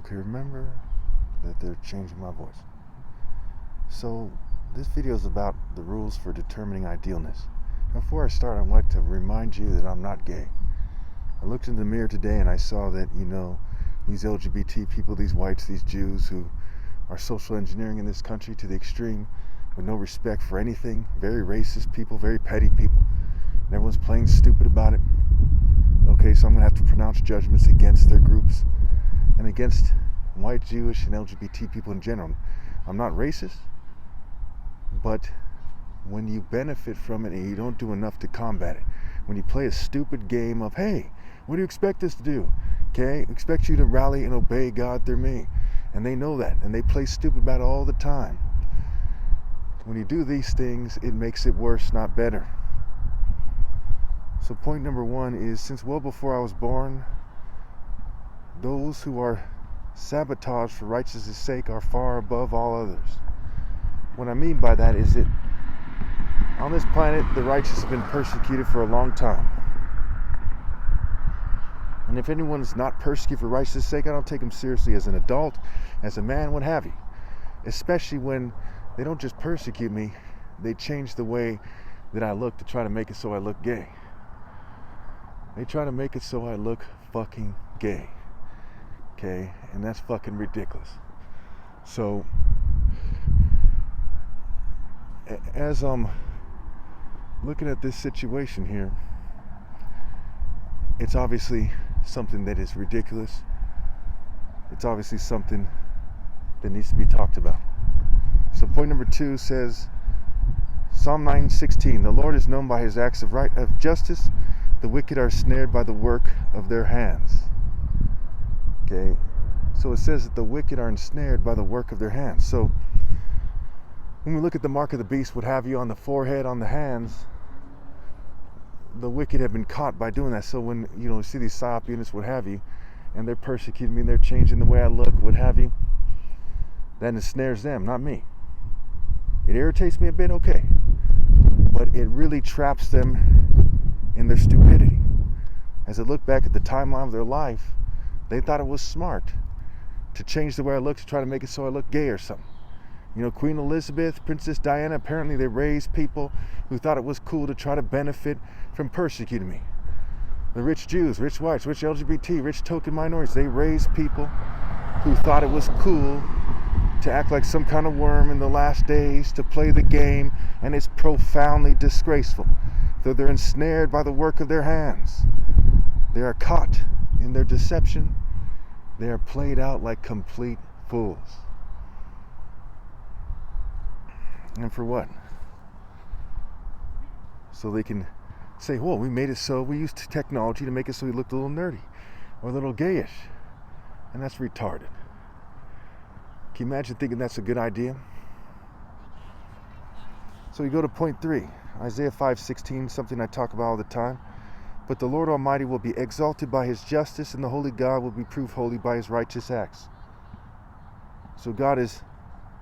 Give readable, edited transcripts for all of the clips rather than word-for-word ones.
Okay, remember that they're changing my voice. So this video is about the rules for determining idealness. Before I start, I'd like to remind you that I'm not gay. I looked in the mirror today and I saw that, these LGBT people, these whites, these Jews who are social engineering in this country to the extreme with no respect for anything, very racist people, very petty people, and everyone's playing stupid about it. Okay, so I'm going to have to pronounce judgments against their groups and against white, Jewish, and LGBT people in general. I'm not racist, but when you benefit from it and you don't do enough to combat it, when you play a stupid game of, hey, what do you expect us to do? Okay, expect you to rally and obey God through me. And they know that, and they play stupid about it all the time. When you do these things, it makes it worse, not better. So point number one is, since well before I was born, those who are sabotaged for righteousness' sake are far above all others. What I mean by that is that on this planet, the righteous have been persecuted for a long time. And if anyone's not persecuted for righteousness' sake, I don't take them seriously as an adult, as a man, what have you. Especially when they don't just persecute me, they change the way that I look to try to make it so I look gay. They try to make it so I look fucking gay. Okay? And that's fucking ridiculous. So, as I'm looking at this situation here, it's obviously something that is ridiculous. It's obviously something that needs to be talked about. So point number 2 says, Psalm 9:16, the Lord is known by his acts of justice. The wicked are snared by the work of their hands. Okay, so it says that the wicked are ensnared by the work of their hands. So when we look at the mark of the beast, what have you, on the forehead, on the hands, the wicked have been caught by doing that. So when you see these psyop units, what have you, and they're persecuting me and they're changing the way I look, what have you, that ensnares them, not me. It irritates me a bit, okay, but it really traps them in their stupidity. As I look back at the timeline of their life, they thought it was smart to change the way I look to try to make it so I look gay or something. Queen Elizabeth, Princess Diana, apparently they raised people who thought it was cool to try to benefit from persecuting me. The rich Jews, rich whites, rich LGBT, rich token minorities, they raised people who thought it was cool to act like some kind of worm in the last days, to play the game, and it's profoundly disgraceful. Though they're ensnared by the work of their hands, they are caught in their deception. They are played out like complete fools. And for what? So they can say, well, we made it so, we used technology to make it so we looked a little nerdy or a little gayish. And that's retarded. Can you imagine thinking that's a good idea? So we go to point 3, Isaiah 5:16, something I talk about all the time. But the Lord Almighty will be exalted by his justice, and the holy God will be proved holy by his righteous acts. So God is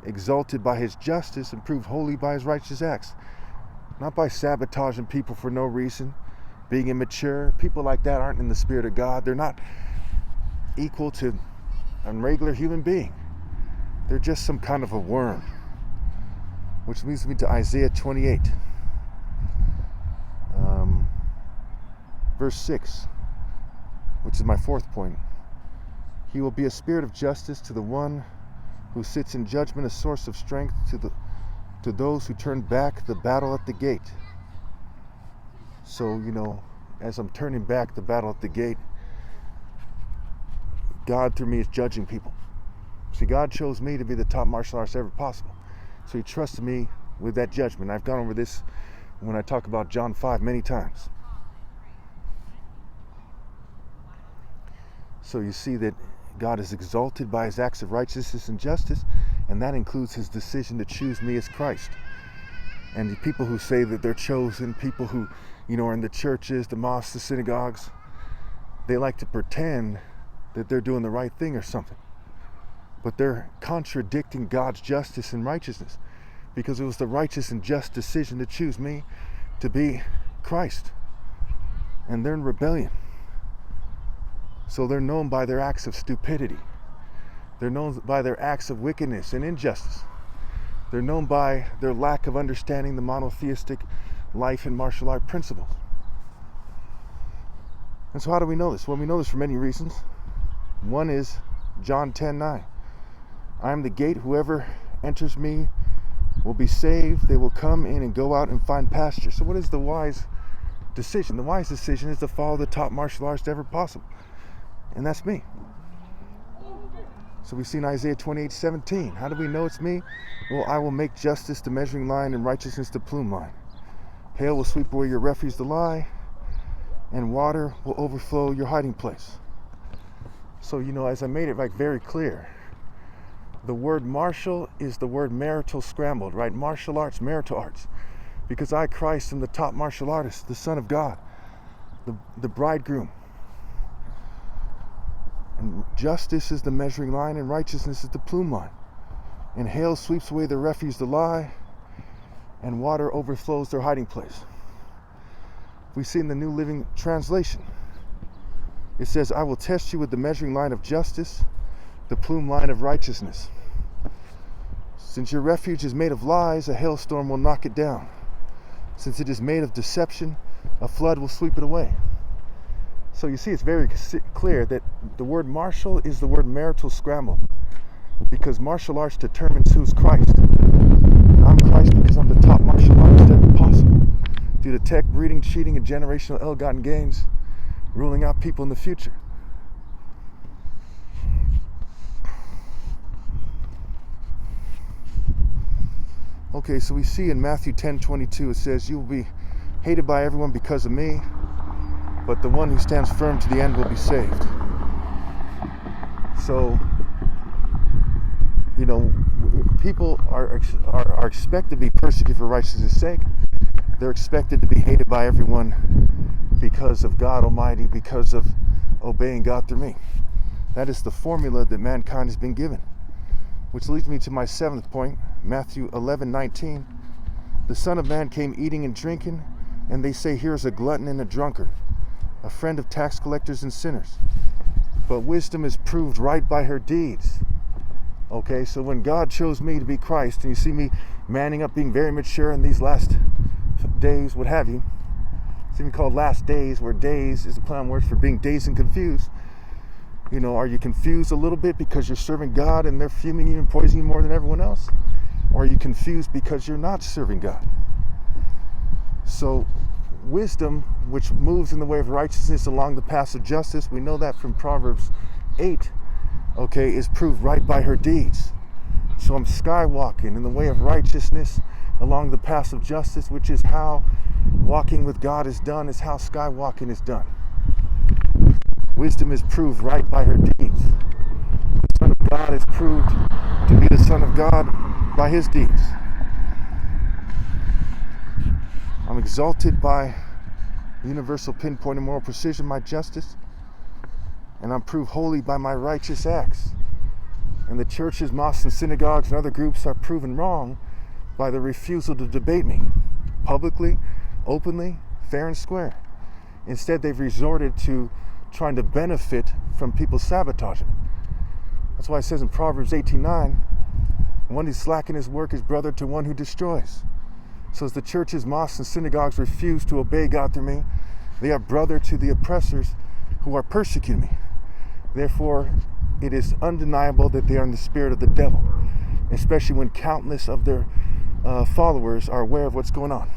exalted by his justice and proved holy by his righteous acts. Not by sabotaging people for no reason, being immature. People like that aren't in the spirit of God. They're not equal to a regular human being. They're just some kind of a worm. Which leads me to Isaiah 28. Verse 6, which is my 4th point. He will be a spirit of justice to the one who sits in judgment, a source of strength to those who turn back the battle at the gate. So, as I'm turning back the battle at the gate, God through me is judging people. See, God chose me to be the top martial artist ever possible. So he trusted me with that judgment. I've gone over this when I talk about John 5 many times. So you see that God is exalted by his acts of righteousness and justice, and that includes his decision to choose me as Christ. And the people who say that they're chosen, people who, are in the churches, the mosques, the synagogues, they like to pretend that they're doing the right thing or something. But they're contradicting God's justice and righteousness, because it was the righteous and just decision to choose me to be Christ. And they're in rebellion. So they're known by their acts of stupidity. They're known by their acts of wickedness and injustice. They're known by their lack of understanding the monotheistic life and martial art principles. And so how do we know this? Well, we know this for many reasons. One is John 10:9. I am the gate. Whoever enters me will be saved. They will come in and go out and find pasture. So what is the wise decision? The wise decision is to follow the top martial artist ever possible. And that's me. So we see in Isaiah 28:17. How do we know it's me? Well, I will make justice the measuring line and righteousness the plume line. Hail will sweep away your refuse to lie, and water will overflow your hiding place. So, as I made it very clear, the word martial is the word marital scrambled, right? Martial arts, marital arts. Because I, Christ, am the top martial artist, the Son of God, the bridegroom. And justice is the measuring line and righteousness is the plume line. And hail sweeps away the refuse to lie, and water overflows their hiding place. We see in the New Living Translation, it says, I will test you with the measuring line of justice, the plume line of righteousness. Since your refuge is made of lies, a hailstorm will knock it down. Since it is made of deception, a flood will sweep it away. So you see, it's very clear that the word martial is the word marital scramble, because martial arts determines who's Christ. I'm Christ because I'm the top martial artist ever possible, due to tech, breeding, cheating, and generational ill-gotten gains, ruling out people in the future. Okay, so we see in Matthew 10:22, it says, you will be hated by everyone because of me, but the one who stands firm to the end will be saved. So, people are expected to be persecuted for righteousness' sake. They're expected to be hated by everyone because of God Almighty, because of obeying God through me. That is the formula that mankind has been given. Which leads me to my seventh point, Matthew 11:19. The Son of Man came eating and drinking, and they say, here's a glutton and a drunkard, a friend of tax collectors and sinners. But wisdom is proved right by her deeds. Okay, so when God chose me to be Christ, and you see me manning up, being very mature in these last days, what have you. It's even called last days, where days is a play on words for being dazed and confused. Are you confused a little bit because you're serving God and they're fuming you and poisoning you more than everyone else? Or are you confused because you're not serving God? So wisdom, which moves in the way of righteousness along the path of justice, we know that from Proverbs 8, okay, is proved right by her deeds. So I'm skywalking in the way of righteousness along the path of justice, which is how walking with God is done, is how skywalking is done. Wisdom is proved right by her deeds. The Son of God is proved to be the Son of God by his deeds. I'm exalted by universal pinpoint and moral precision, my justice, and I'm proved holy by my righteous acts. And the churches, mosques, and synagogues and other groups are proven wrong by the refusal to debate me publicly, openly, fair and square. Instead, they've resorted to trying to benefit from people sabotaging it. That's why it says in Proverbs 18:9, one who slackens his work is brother to one who destroys. So as the churches, mosques, and synagogues refuse to obey God through me, they are brother to the oppressors who are persecuting me. Therefore, it is undeniable that they are in the spirit of the devil, especially when countless of their followers are aware of what's going on.